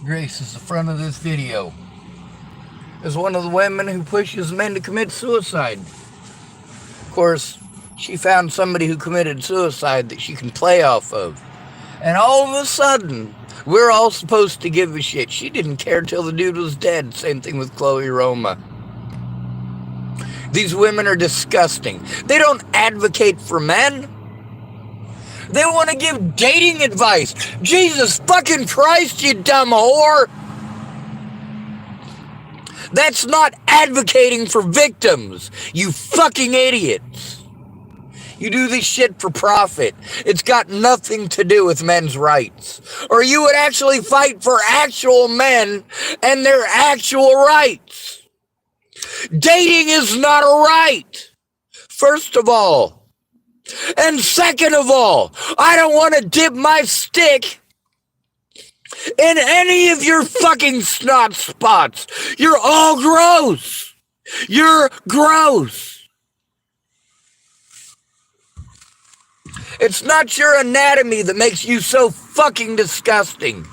Grace is the front of this video. Is one of the women who pushes men to commit suicide. Of course, she found somebody who committed suicide that she can play off of. And all of a sudden, we're all supposed to give a shit. She didn't care till the dude was dead. Same thing with Chloe Roma. These women are disgusting. They don't advocate for men. They want to give dating advice. Jesus fucking Christ, you dumb whore. That's not advocating for victims, you fucking idiots. You do this shit for profit. It's got nothing to do with men's rights. Or you would actually fight for actual men and their actual rights. Dating is not a right, first of all. And second of all, I don't want to dip my stick in any of your fucking snot spots. You're all gross. You're gross. It's not your anatomy that makes you so fucking disgusting.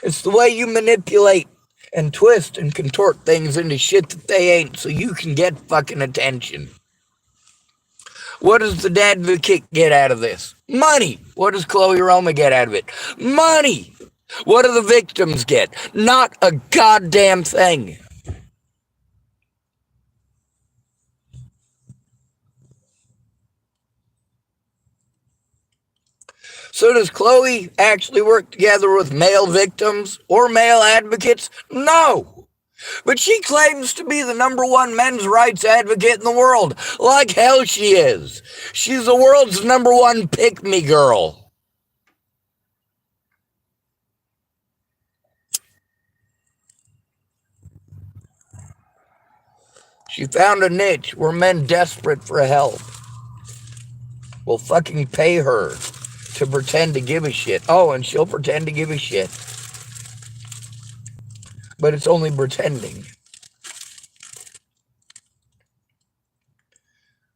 It's the way you manipulate and twist and contort things into shit that they ain't so you can get fucking attention. What does the advocate get out of this? Money. What does Chloe Roma get out of it? Money. What do the victims get? Not a goddamn thing. So does Chloe actually work together with male victims or male advocates? No. But she claims to be the #1 men's rights advocate in the world. Like hell she is. She's the world's #1 pick-me girl. She found a niche where men desperate for help will fucking pay her to pretend to give a shit. Oh, and she'll pretend to give a shit. But it's only pretending.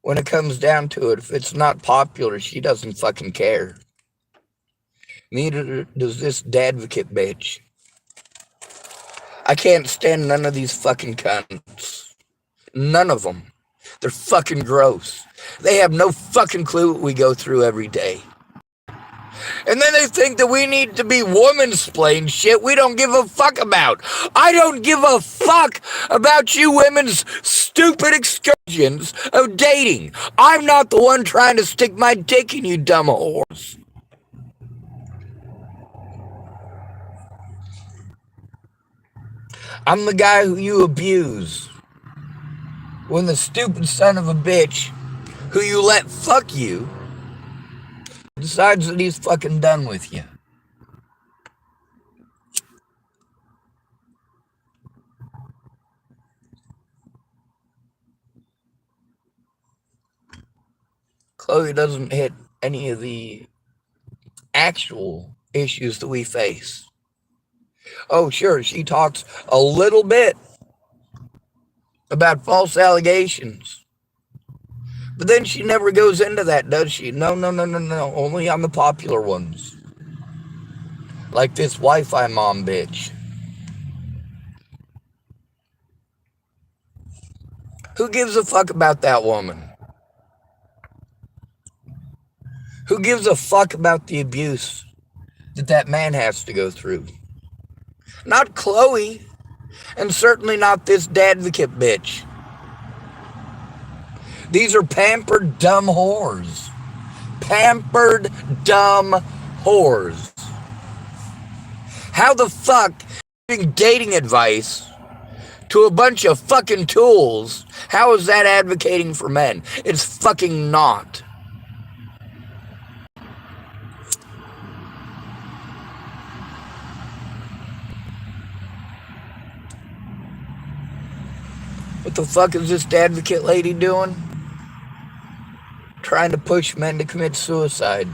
When it comes down to it, if it's not popular, she doesn't fucking care. Neither does this advocate bitch. I can't stand none of these fucking cunts. None of them. They're fucking gross. They have no fucking clue what we go through every day. And then they think that we need to be woman-splained shit we don't give a fuck about. I don't give a fuck about you women's stupid excursions of dating. I'm not the one trying to stick my dick in you dumb whores. I'm the guy who you abuse. When the stupid son of a bitch who you let fuck you decides that he's fucking done with you. Chloe doesn't hit any of the actual issues that we face. Oh, sure, she talks a little bit about false allegations. But then she never goes into that, does she? No. Only on the popular ones. Like this Wi-Fi mom bitch. Who gives a fuck about that woman? Who gives a fuck about the abuse that man has to go through? Not Chloe. And certainly not this advocate bitch. These are pampered, dumb whores. Pampered, dumb whores. How the fuck giving dating advice to a bunch of fucking tools, how is that advocating for men? It's fucking not. What the fuck is this advocate lady doing? Trying to push men to commit suicide.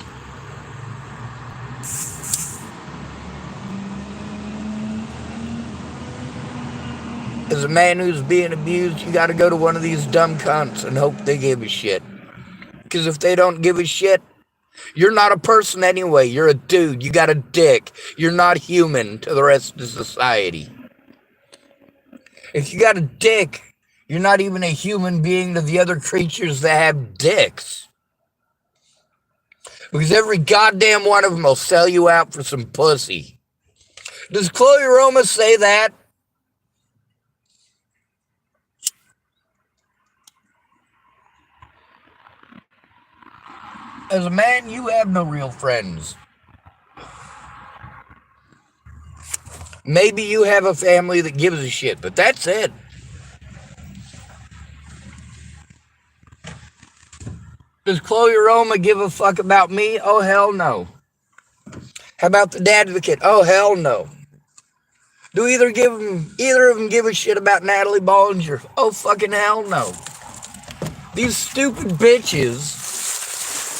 As a man who's being abused, you gotta go to one of these dumb cunts and hope they give a shit. Because if they don't give a shit, You're not a person anyway. You're a dude. You got a dick. You're not human to the rest of society. If you got a dick, you're not even a human being to the other creatures that have dicks. Because every goddamn one of them will sell you out for some pussy. Does Chloe Roma say that? As a man, you have no real friends. Maybe you have a family that gives a shit, but that's it. Does Chloe Roma give a fuck about me? Oh, hell no. How about the advocate? Oh, hell no. Do either of them give a shit about Natalie Bollinger? Oh, fucking hell no. These stupid bitches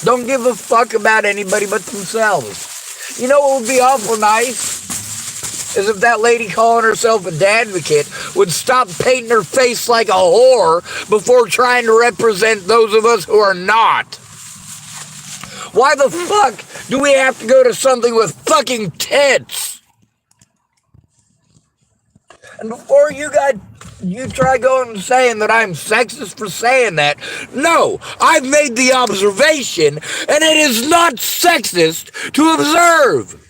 don't give a fuck about anybody but themselves. You know what would be awful nice? Is if that lady calling herself a advocate would stop painting her face like a whore before trying to represent those of us who are not. Why the fuck do we have to go to something with fucking tits? And before you try going and saying that I'm sexist for saying that, no, I've made the observation, and it is not sexist to observe.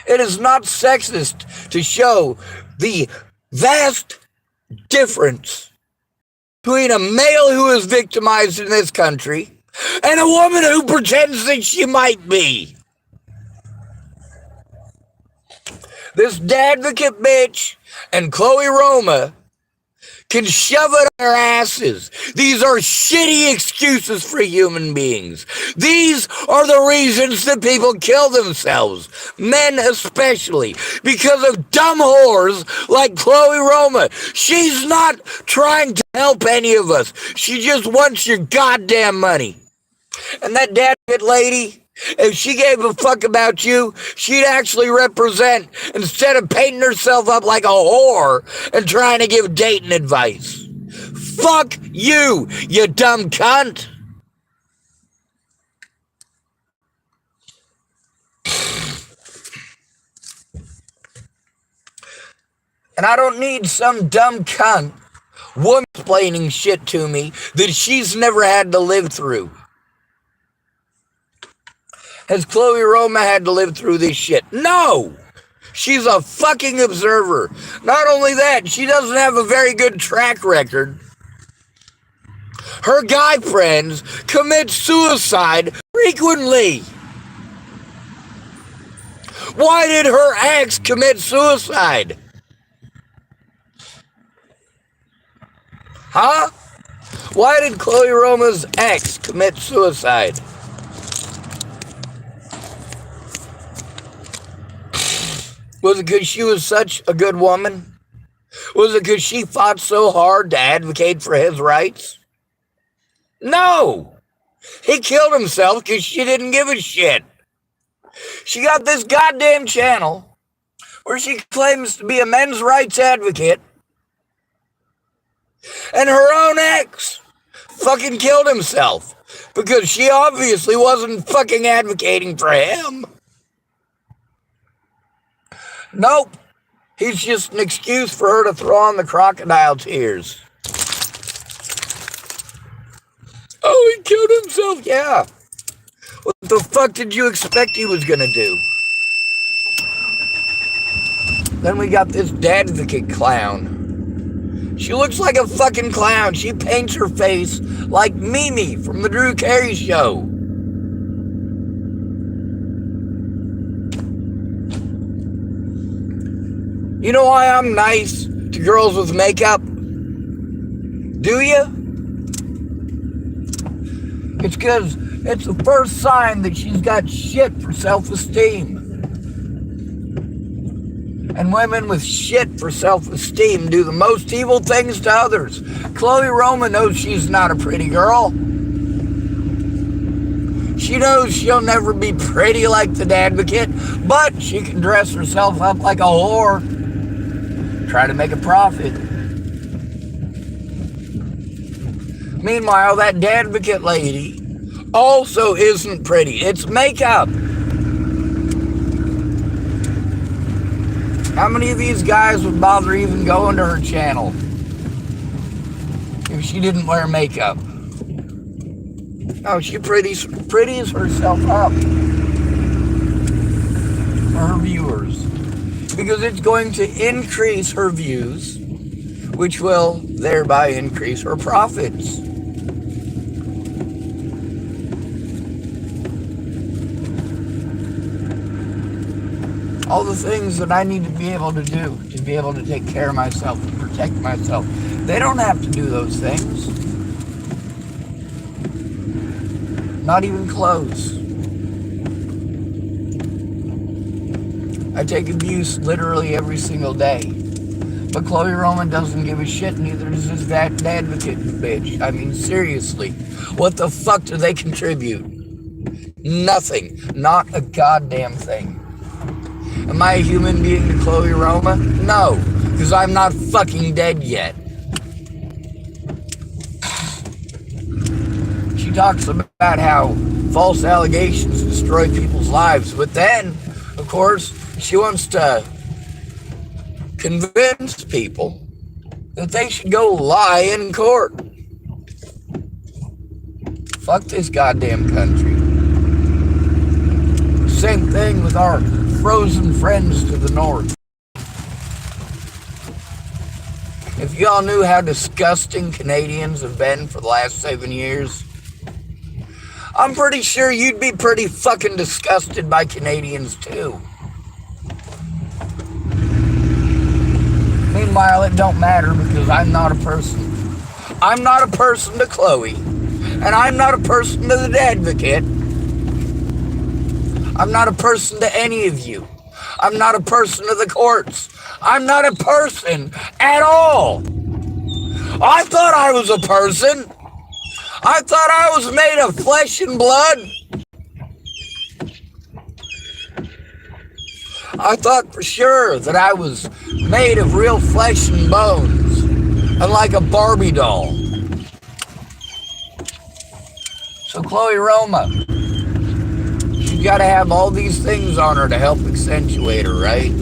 It is not sexist to show the vast difference between a male who is victimized in this country and a woman who pretends that she might be. This advocate bitch and Chloe Roma can shove it in their asses. These are shitty excuses for human beings. These are the reasons that people kill themselves, men especially, because of dumb whores like Chloe Roma. She's not trying to help any of us. She just wants your goddamn money. And that advocate lady, if she gave a fuck about you, she'd actually represent, instead of painting herself up like a whore and trying to give dating advice. Fuck you, you dumb cunt. And I don't need some dumb cunt woman-explaining shit to me that she's never had to live through. Has Chloe Roma had to live through this shit? No! She's a fucking observer. Not only that, she doesn't have a very good track record. Her guy friends commit suicide frequently. Why did her ex commit suicide? Huh? Why did Chloe Roma's ex commit suicide? Was it because she was such a good woman? Was it because she fought so hard to advocate for his rights? No! He killed himself because she didn't give a shit. She got this goddamn channel where she claims to be a men's rights advocate, and her own ex fucking killed himself because she obviously wasn't fucking advocating for him. Nope. He's just an excuse for her to throw on the crocodile tears. Oh, he killed himself? Yeah. What the fuck did you expect he was gonna do? Then we got this advocate clown. She looks like a fucking clown. She paints her face like Mimi from the Drew Carey Show. You know why I'm nice to girls with makeup? Do you? It's because it's the first sign that she's got shit for self-esteem. And women with shit for self-esteem do the most evil things to others. Chloe Roma knows she's not a pretty girl. She knows she'll never be pretty like the advocate, but she can dress herself up like a whore. Try to make a profit. Meanwhile, that advocate lady also isn't pretty. It's makeup. How many of these guys would bother even going to her channel if she didn't wear makeup? No, she pretties herself up for her viewers, because it's going to increase her views, which will thereby increase her profits. All the things that I need to be able to do to be able to take care of myself and protect myself, they don't have to do those things. Not even close. I take abuse literally every single day. But Chloe Roman doesn't give a shit, neither does this advocate bitch. I mean, seriously. What the fuck do they contribute? Nothing. Not a goddamn thing. Am I a human being to Chloe Roma? No, because I'm not fucking dead yet. She talks about how false allegations destroy people's lives, but then, of course, she wants to convince people that they should go lie in court. Fuck this goddamn country. Same thing with our frozen friends to the north. If y'all knew how disgusting Canadians have been for the last 7 years, I'm pretty sure you'd be pretty fucking disgusted by Canadians too. Meanwhile, it don't matter because I'm not a person. I'm not a person to Chloe, and I'm not a person to the advocate. I'm not a person to any of you. I'm not a person to the courts. I'm not a person at all. I thought I was a person. I thought I was made of flesh and blood. I thought for sure that I was made of real flesh and bones, unlike a Barbie doll. So Chloe Roma, she's got to have all these things on her to help accentuate her, right?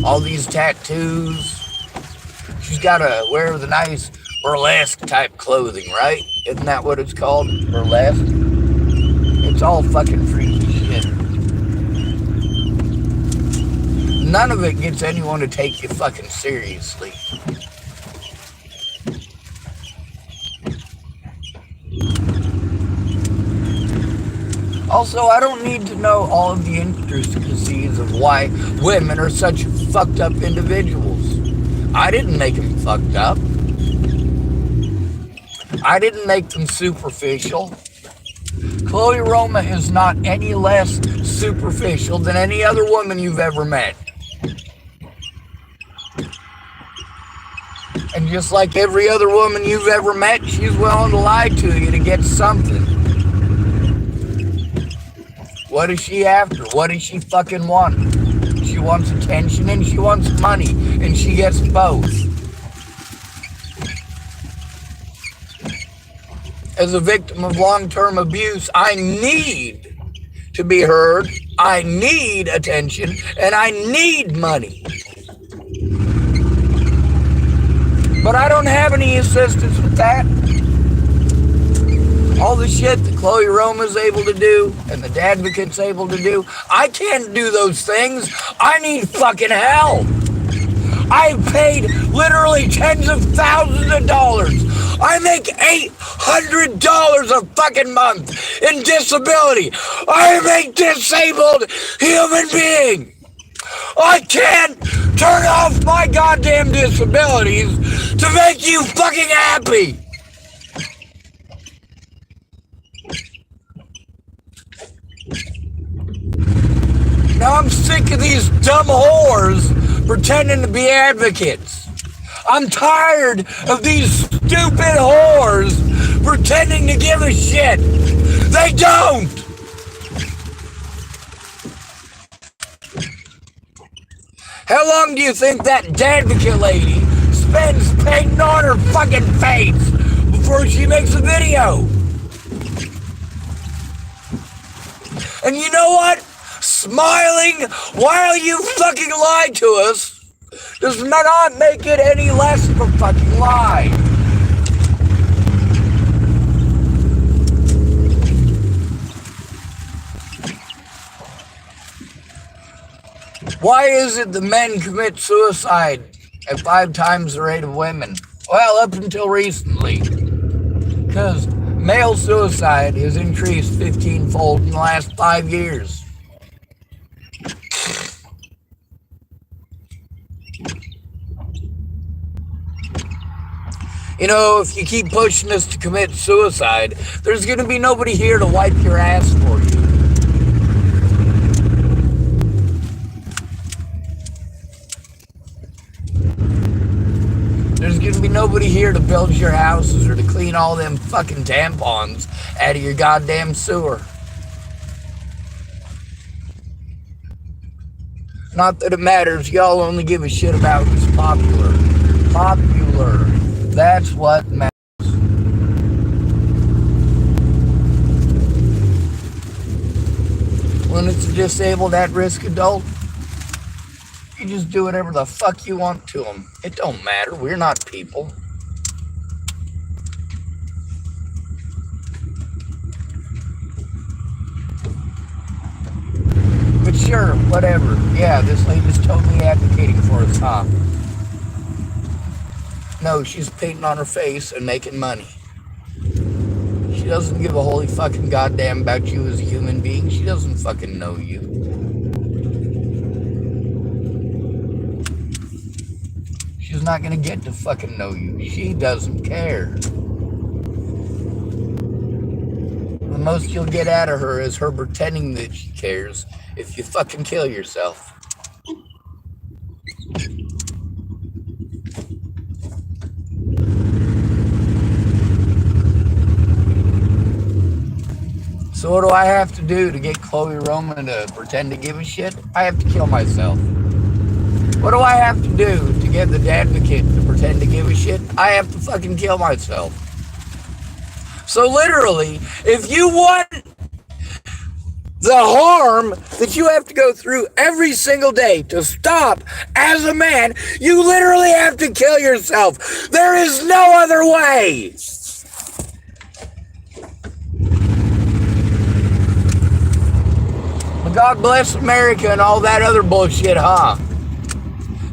All these tattoos. She's got to wear the nice burlesque type clothing, right? Isn't that what it's called? Burlesque? It's all fucking freaky shit. None of it gets anyone to take you fucking seriously. Also, I don't need to know all of the intricacies of why women are such fucked up individuals. I didn't make them fucked up. I didn't make them superficial. Chloe Roma is not any less superficial than any other woman you've ever met. And just like every other woman you've ever met, she's willing to lie to you to get something. What is she after? What does she fucking want? She wants attention and she wants money, and she gets both. As a victim of long-term abuse, I need to be heard, I need attention, and I need money. But I don't have any assistance with that. All the shit that Chloe Roma's able to do and the advocate's able to do, I can't do those things. I need fucking help. I've paid literally tens of thousands of dollars. I make $800 a fucking month in disability. I am a disabled human being. I can't turn off my goddamn disabilities to make you fucking happy. Now I'm sick of these dumb whores pretending to be advocates. I'm tired of these stupid whores pretending to give a shit. They don't. How long do you think that advocate lady spends painting on her fucking face before she makes a video. And you know what? Smiling while you fucking lie to us does not make it any less of a fucking lie. Why is it that men commit suicide at 5 times the rate of women? Well, up until recently. Because male suicide has increased 15-fold in the last 5 years. You know, if you keep pushing us to commit suicide, there's going to be nobody here to wipe your ass for you. There's going to be nobody here to build your houses or to clean all them fucking tampons out of your goddamn sewer. Not that it matters. Y'all only give a shit about who's popular. Popular. That's what matters. When it's a disabled, at-risk adult, you just do whatever the fuck you want to them. It don't matter. We're not people. But sure, whatever. Yeah, this lady's totally advocating for us, huh? No, she's painting on her face and making money. She doesn't give a holy fucking goddamn about you as a human being. She doesn't fucking know you. She's not gonna get to fucking know you. She doesn't care. The most you'll get out of her is her pretending that she cares if you fucking kill yourself. So what do I have to do to get Chloe Roman to pretend to give a shit? I have to kill myself. What do I have to do to get the advocate to pretend to give a shit? I have to fucking kill myself. So literally, if you want the harm that you have to go through every single day to stop as a man, you literally have to kill yourself. There is no other way. God bless America and all that other bullshit, huh?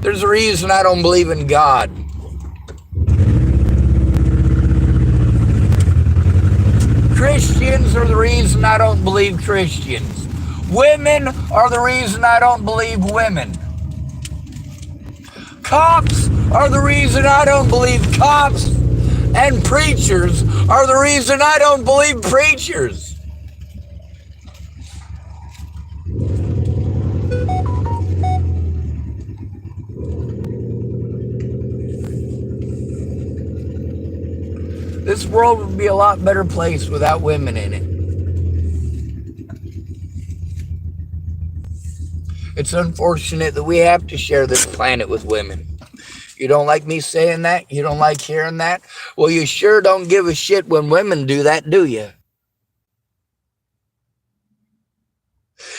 There's a reason I don't believe in God. Christians are the reason I don't believe Christians. Women are the reason I don't believe women. Cops are the reason I don't believe cops. And preachers are the reason I don't believe preachers. This world would be a lot better place without women in it. It's unfortunate that we have to share this planet with women. You don't like me saying that? You don't like hearing that? Well, you sure don't give a shit when women do that, do you?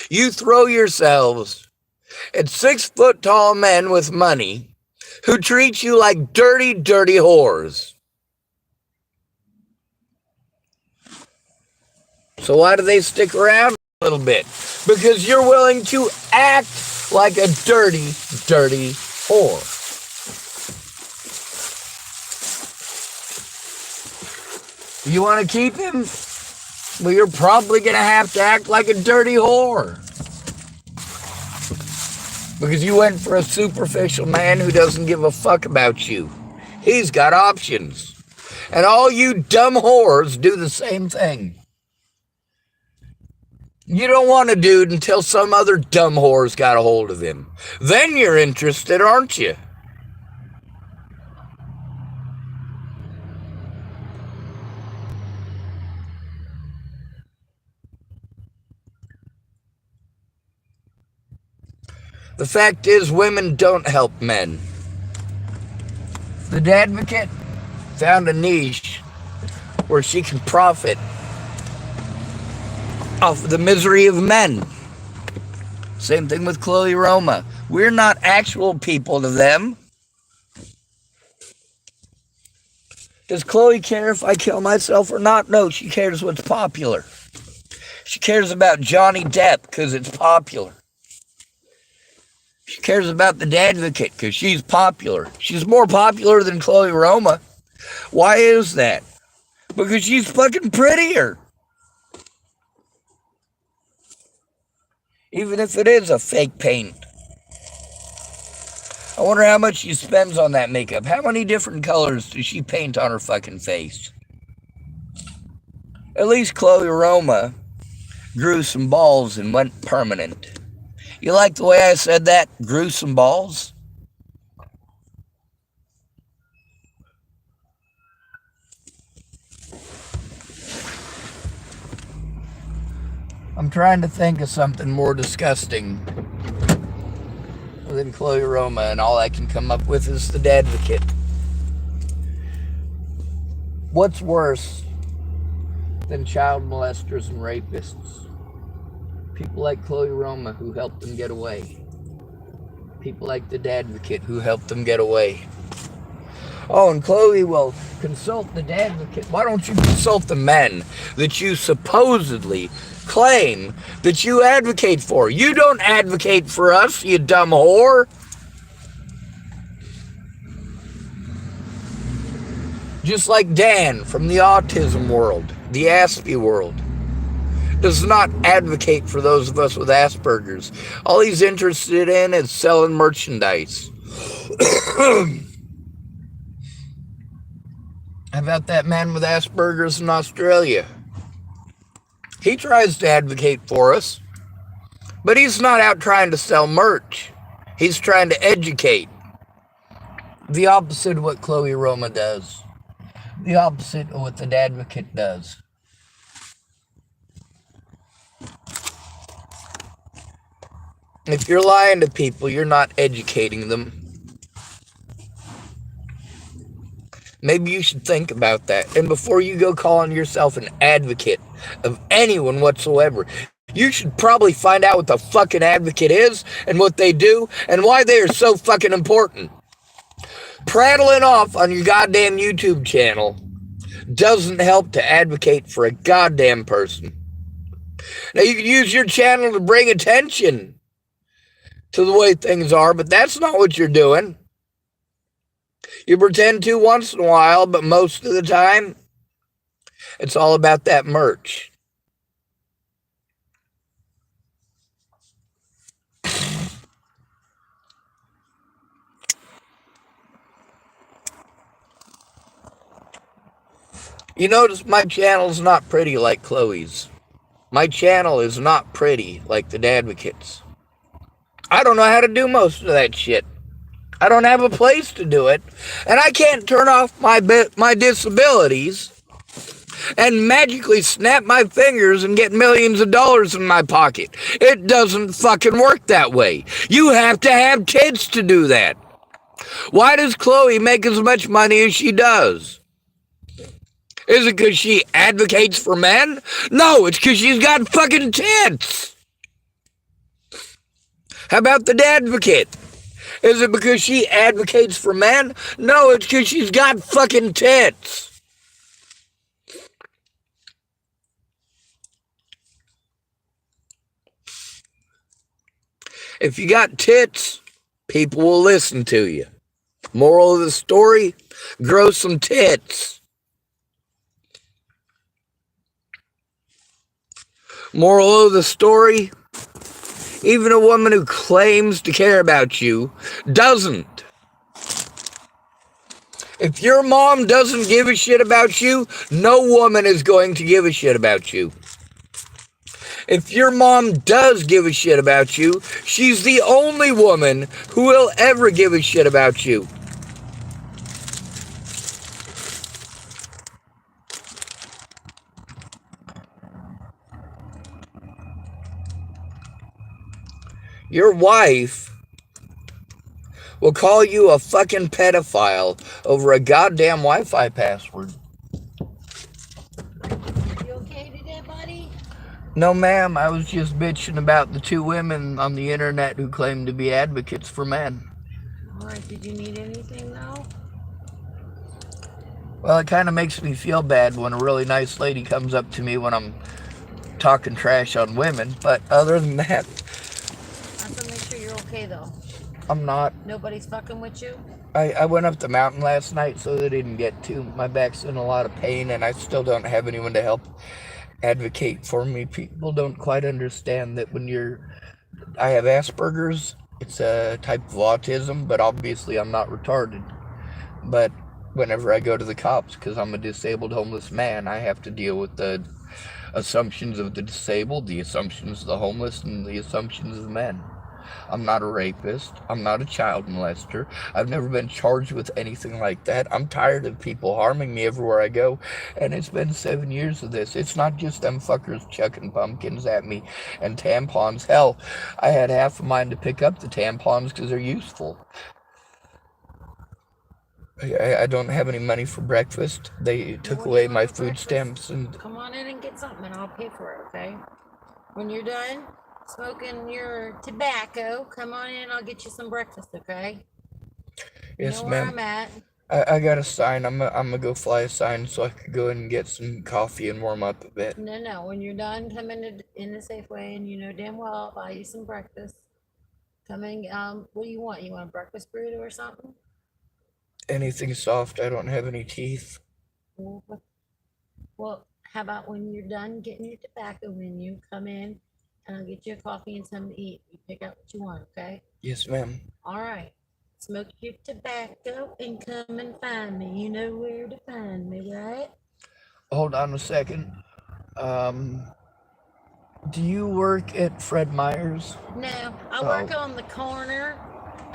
You throw yourselves at 6-foot-tall men with money who treat you like dirty, dirty whores. So why do they stick around a little bit? Because you're willing to act like a dirty, dirty whore. You want to keep him? Well, you're probably going to have to act like a dirty whore. Because you went for a superficial man who doesn't give a fuck about you. He's got options. And all you dumb whores do the same thing. You don't want a dude until some other dumb whore's got a hold of him. Then you're interested, aren't you? The fact is, women don't help men. The advocate found a niche where she can profit off of the misery of men. Same thing with Chloe Roma. We're not actual people to them. Does Chloe care if I kill myself or not? No, she cares what's popular. She cares about Johnny Depp because it's popular. She cares about the advocate because she's popular. She's more popular than Chloe Roma. Why is that? Because she's fucking prettier. Even if it is a fake paint. I wonder how much she spends on that makeup. How many different colors does she paint on her fucking face? At least Chloe Roma grew some balls and went permanent. You like the way I said that? Grew some balls? I'm trying to think of something more disgusting than Chloe Roma, and all I can come up with is the advocate. What's worse than child molesters and rapists? People like Chloe Roma who helped them get away. People like the advocate who helped them get away. Oh, and Chloe will consult the advocate. Why don't you consult the men that you supposedly claim that you advocate for? You don't advocate for us, you dumb whore. Just like Dan from the autism world, the Aspie world, does not advocate for those of us with Asperger's. All he's interested in is selling merchandise. How about that man with Asperger's in Australia? He tries to advocate for us, but he's not out trying to sell merch. He's trying to educate. The opposite of what Chloe Roma does. The opposite of what the advocate does. If you're lying to people, you're not educating them. Maybe you should think about that. And before you go calling yourself an advocate of anyone whatsoever, you should probably find out what the fucking advocate is and what they do and why they are so fucking important. Prattling off on your goddamn YouTube channel doesn't help to advocate for a goddamn person. Now, you can use your channel to bring attention to the way things are, but that's not what you're doing. You pretend to once in a while, but most of the time, it's all about that merch. You notice my channel's not pretty like Chloe's. My channel is not pretty like the Advocates. I don't know how to do most of that shit. I don't have a place to do it, and I can't turn off my disabilities and magically snap my fingers and get millions of dollars in my pocket. It doesn't fucking work that way. You have to have tits to do that. Why does Chloe make as much money as she does? Is it because she advocates for men? No, it's because she's got fucking tits. How about the Advocate? Is it because she advocates for men? No, it's because she's got fucking tits. If you got tits, people will listen to you. Moral of the story, grow some tits. Moral of the story, even a woman who claims to care about you doesn't. If your mom doesn't give a shit about you, no woman is going to give a shit about you. If your mom does give a shit about you, she's the only woman who will ever give a shit about you. Your wife will call you a fucking pedophile over a goddamn Wi-Fi password. No, ma'am, I was just bitching about the two women on the internet who claim to be advocates for men. Alright, did you need anything though? Well, it kind of makes me feel bad when a really nice lady comes up to me when I'm talking trash on women, but other than that, I have to make sure you're okay though. I'm not. Nobody's fucking with you? I went up the mountain last night, so they didn't get to. My back's in a lot of pain, and I still don't have anyone to help advocate for me. People don't quite understand that I have Asperger's. It's a type of autism, but obviously I'm not retarded. But whenever I go to the cops, because I'm a disabled homeless man, I have to deal with the assumptions of the disabled, the assumptions of the homeless, and the assumptions of men. I'm not a rapist. I'm not a child molester. I've never been charged with anything like that. I'm tired of people harming me everywhere I go, and it's been 7 years of this. It's not just them fuckers chucking pumpkins at me and tampons. Hell, I had half a mind to pick up the tampons because they're useful. I don't have any money for breakfast. They took away my food stamps and... Come on in and get something and I'll pay for it, okay? When you're done smoking your tobacco, come on in and I'll get you some breakfast, okay? Yes, you know ma'am. Where I'm at. I got a sign. I'm gonna go fly a sign so I could go in and get some coffee and warm up a bit. No. When you're done, come in the Safeway and you know damn well I'll buy you some breakfast. Come in, what do you want? You want a breakfast burrito or something? Anything soft. I don't have any teeth. Well, how about when you're done getting your tobacco in you, come in and I'll get you a coffee and something to eat. You pick out what you want, okay? Yes, ma'am. All right. Smoke your tobacco and come and find me. You know where to find me, right? Hold on a second. Do you work at Fred Meyer's? No, I work on the corner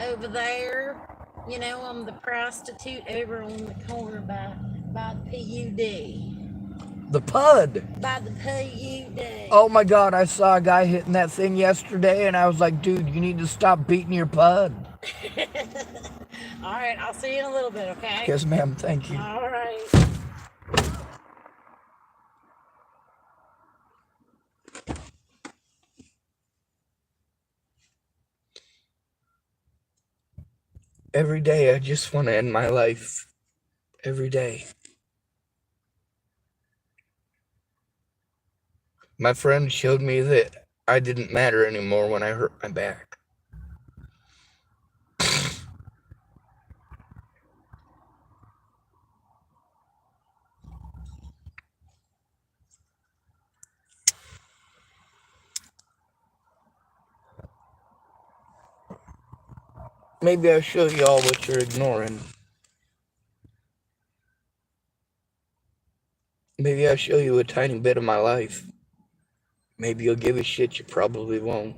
over there. You know, I'm the prostitute over on the corner by the PUD. The PUD? By the PUD. Oh my God, I saw a guy hitting that thing yesterday and I was like, dude, you need to stop beating your PUD. All right, I'll see you in a little bit, okay? Yes, ma'am, thank you. All right. Every day I just want to end my life. Every day. My friend showed me that I didn't matter anymore when I hurt my back. Maybe I'll show you all what you're ignoring. Maybe I'll show you a tiny bit of my life. Maybe you'll give a shit, you probably won't.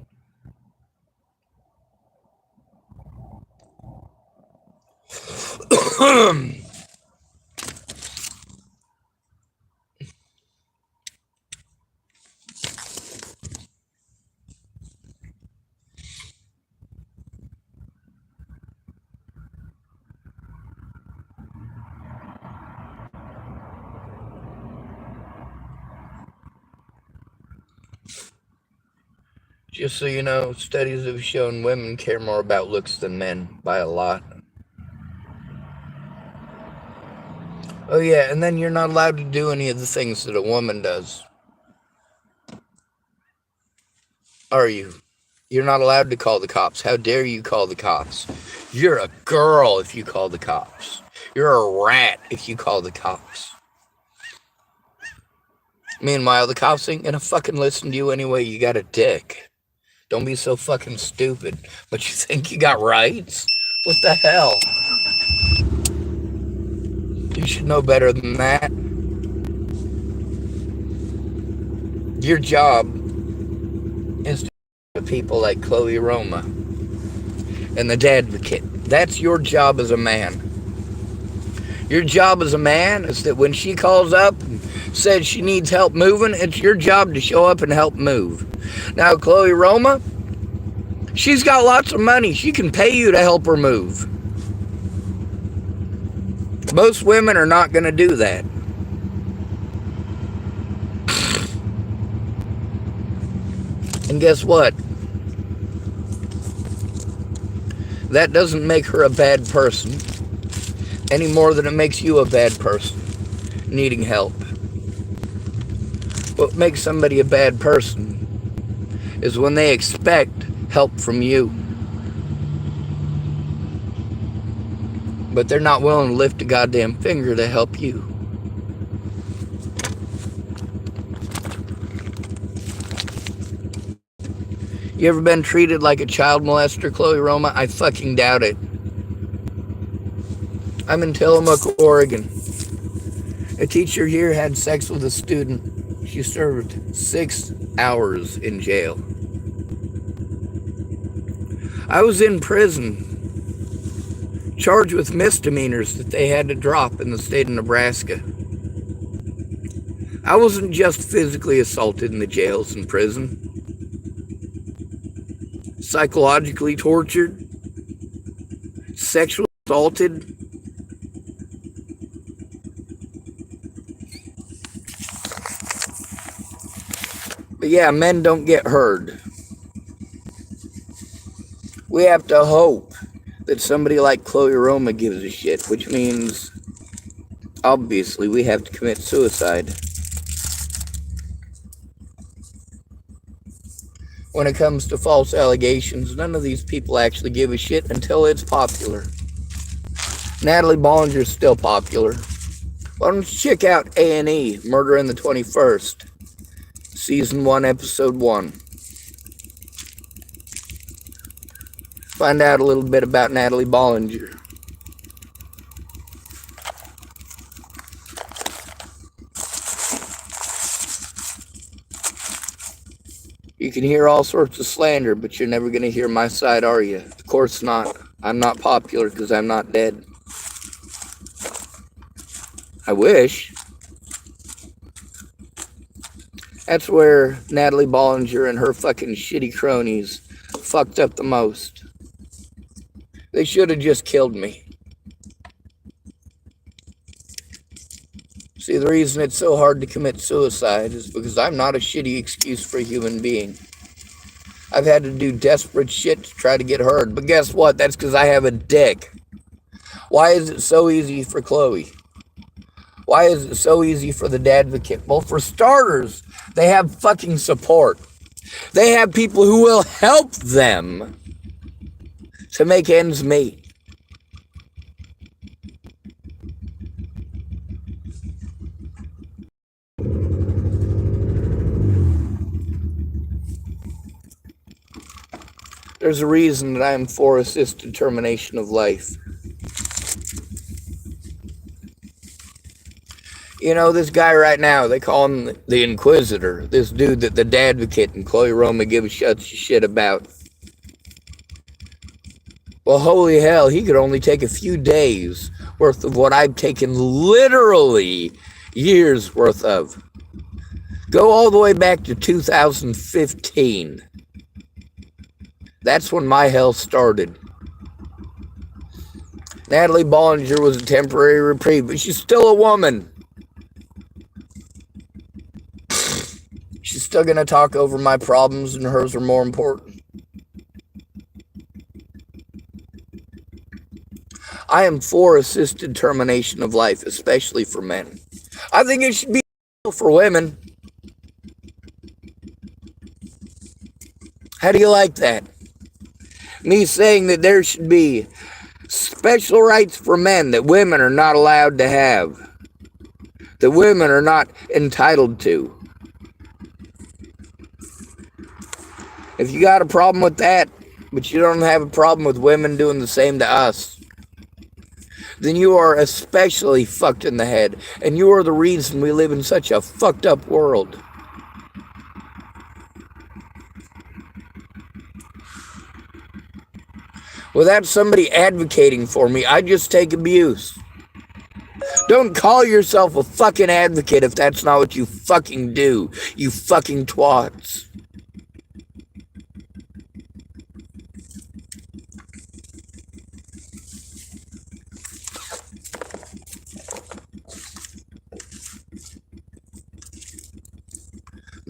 Just so you know, studies have shown women care more about looks than men, by a lot. Oh yeah, and then you're not allowed to do any of the things that a woman does. Are you? You're not allowed to call the cops. How dare you call the cops? You're a girl if you call the cops. You're a rat if you call the cops. Meanwhile, the cops ain't gonna fucking listen to you anyway. You got a dick. Don't be so fucking stupid. But you think you got rights? What the hell? You should know better than that. Your job is to people like Chloe Roma and the Dadvocate. That's your job as a man. Your job as a man is that when she calls up and says she needs help moving, it's your job to show up and help move. Now, Chloe Roma, she's got lots of money. She can pay you to help her move. Most women are not going to do that. And guess what? That doesn't make her a bad person any more than it makes you a bad person needing help. What makes somebody a bad person is when they expect help from you, but they're not willing to lift a goddamn finger to help you. You ever been treated like a child molester, Chloe Roma? I fucking doubt it. I'm in Tillamook, Oregon. A teacher here had sex with a student. She served 6 hours in jail. I was in prison, charged with misdemeanors that they had to drop in the state of Nebraska. I wasn't just physically assaulted in the jails and prison, psychologically tortured, sexually assaulted. But yeah, men don't get heard. We have to hope that somebody like Chloe Roma gives a shit, which means, obviously, we have to commit suicide. When it comes to false allegations, none of these people actually give a shit until it's popular. Natalie Bollinger's still popular. Why don't you check out A&E, Murder in the 21st, Season 1, Episode 1. Find out a little bit about Natalie Bollinger. You can hear all sorts of slander, but you're never going to hear my side, are you? Of course not. I'm not popular because I'm not dead. I wish. That's where Natalie Bollinger and her fucking shitty cronies fucked up the most. They should have just killed me. See, the reason it's so hard to commit suicide is because I'm not a shitty excuse for a human being. I've had to do desperate shit to try to get heard, but guess what? That's because I have a dick. Why is it so easy for Chloe? Why is it so easy for the advocate? Well, for starters, they have fucking support. They have people who will help them to make ends meet. There's a reason that I am for assisted termination of life. You know, this guy right now, they call him the Inquisitor. This dude that the advocate and Chloe Roma give a shit about. Well, holy hell, he could only take a few days worth of what I've taken literally years worth of. Go all the way back to 2015. That's when my hell started. Natalie Bollinger was a temporary reprieve, but she's still a woman. She's still going to talk over my problems, and hers are more important. I am for assisted termination of life, especially for men. I think it should be for women. How do you like that? Me saying that there should be special rights for men that women are not allowed to have, that women are not entitled to. If you got a problem with that, but you don't have a problem with women doing the same to us, then you are especially fucked in the head, and you are the reason we live in such a fucked up world. Without somebody advocating for me, I just take abuse. Don't call yourself a fucking advocate if that's not what you fucking do, you fucking twats.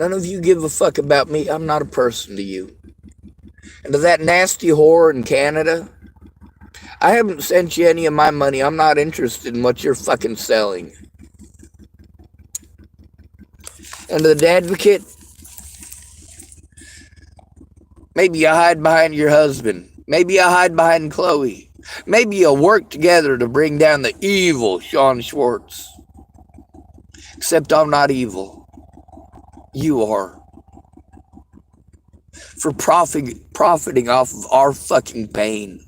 None of you give a fuck about me. I'm not a person to you. And to that nasty whore in Canada, I haven't sent you any of my money. I'm not interested in what you're fucking selling. And to the advocate, maybe you hide behind your husband. Maybe you hide behind Chloe. Maybe you work together to bring down the evil Sean Schwartz. Except I'm not evil. You are. For profiting off of our fucking pain.